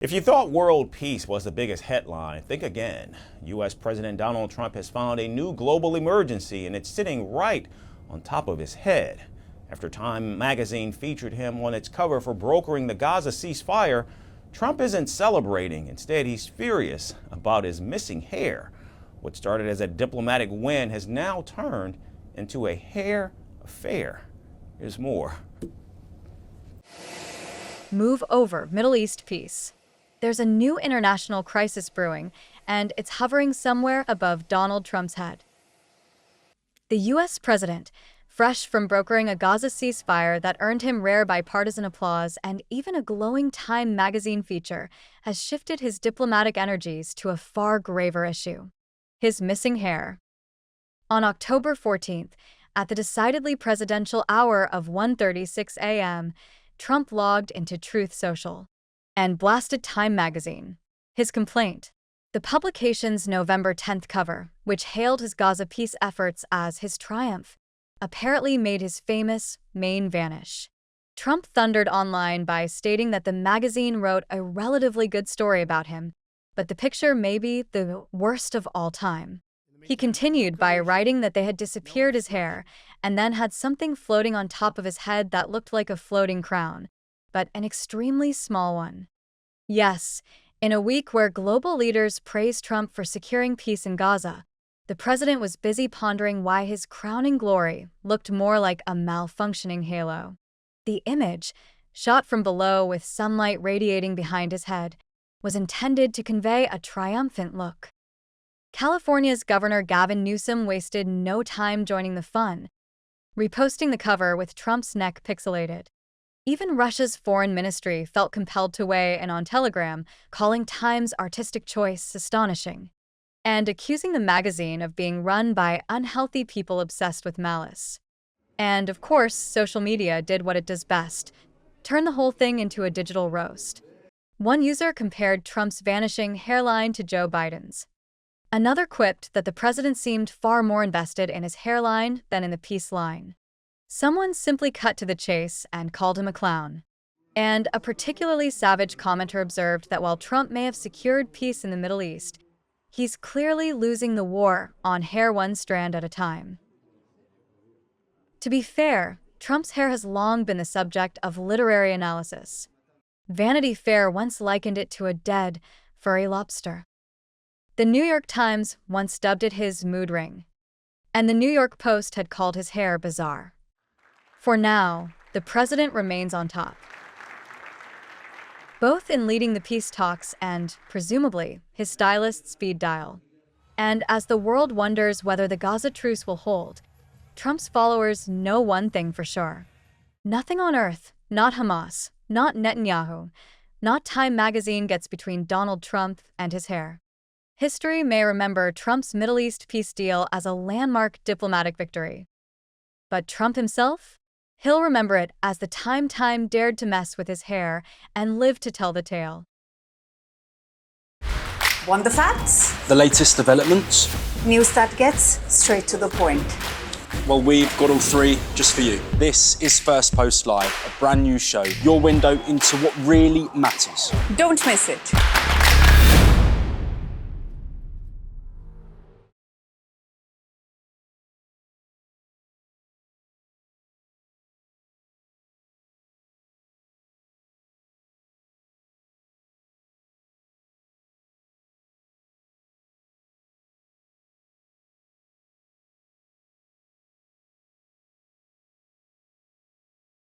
If you thought world peace was the biggest headline, think again. U.S. President Donald Trump has found a new global emergency, and it's sitting right on top of his head. After Time magazine featured him on its cover for brokering the Gaza ceasefire, Trump isn't celebrating. Instead, he's furious about his missing hair. What started as a diplomatic win has now turned into a hair affair. Here's more. Move over, Middle East peace. There's a new international crisis brewing, and it's hovering somewhere above Donald Trump's head. The U.S. president, fresh from brokering a Gaza ceasefire that earned him rare bipartisan applause and even a glowing Time magazine feature, has shifted his diplomatic energies to a far graver issue: his missing hair. On October 14th, at the decidedly presidential hour of 1:36 a.m., Trump logged into Truth Social and blasted Time magazine. His complaint: the publication's November 10th cover, which hailed his Gaza peace efforts as his triumph, apparently made his famous mane vanish. Trump thundered online by stating that the magazine wrote a relatively good story about him, but the picture may be the worst of all time. He continued by writing that they had disappeared his hair and then had something floating on top of his head that looked like a floating crown, but an extremely small one. Yes, in a week where global leaders praised Trump for securing peace in Gaza, the president was busy pondering why his crowning glory looked more like a malfunctioning halo. The image, shot from below with sunlight radiating behind his head, was intended to convey a triumphant look. California's Governor Gavin Newsom wasted no time joining the fun, reposting the cover with Trump's neck pixelated. Even Russia's foreign ministry felt compelled to weigh in on Telegram, calling Time's artistic choice astonishing, and accusing the magazine of being run by unhealthy people obsessed with malice. And, of course, social media did what it does best: turn the whole thing into a digital roast. One user compared Trump's vanishing hairline to Joe Biden's. Another quipped that the president seemed far more invested in his hairline than in the peace line. Someone simply cut to the chase and called him a clown. And a particularly savage commenter observed that while Trump may have secured peace in the Middle East, he's clearly losing the war on hair one strand at a time. To be fair, Trump's hair has long been the subject of literary analysis. Vanity Fair once likened it to a dead, furry lobster. The New York Times once dubbed it his mood ring, and the New York Post had called his hair bizarre. For now, the president remains on top, both in leading the peace talks and, presumably, his stylist's speed dial. And as the world wonders whether the Gaza truce will hold, Trump's followers know one thing for sure: nothing on earth, not Hamas, not Netanyahu, not Time magazine gets between Donald Trump and his hair. History may remember Trump's Middle East peace deal as a landmark diplomatic victory. But Trump himself? He'll remember it as the time dared to mess with his hair and lived to tell the tale. Want the facts? The latest developments? News that gets straight to the point. Well, we've got all three just for you. This is Firstpost Live, a brand new show, your window into what really matters. Don't miss it.